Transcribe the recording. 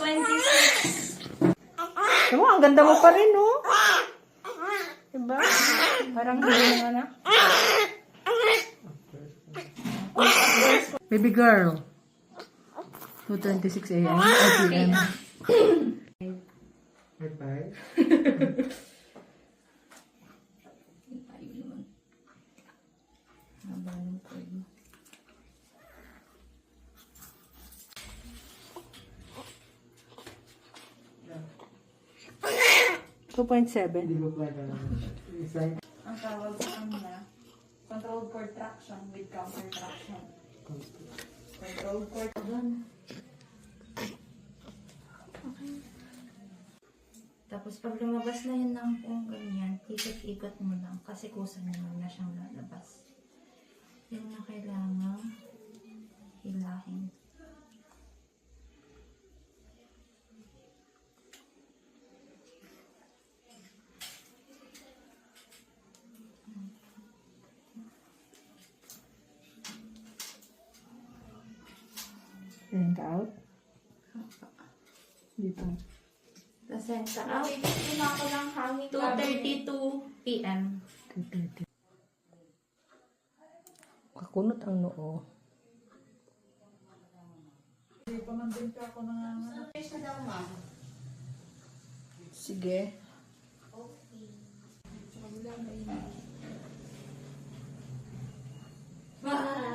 226. Diba, ang ganda mo pa rin, no? Diba? Parang hindi naman na. Baby girl. 2:26 a.m. or p.m. Bye-bye. Hindi 2.7. ko pala isa. Ang tawag sa kanya, controlled core traction with counter traction. Controlled core doon. Okay. Tapos pag lumabas na yun ng kung ganyan, ikot-ikot mo lang kasi kusa naman na siyang lalabas. Yun na kailangan hilahin. And out. Dito. Placenta out. Ako lang hangin 2:32 p.m. 2:30. Kakunot ang noo. Sige. Bye!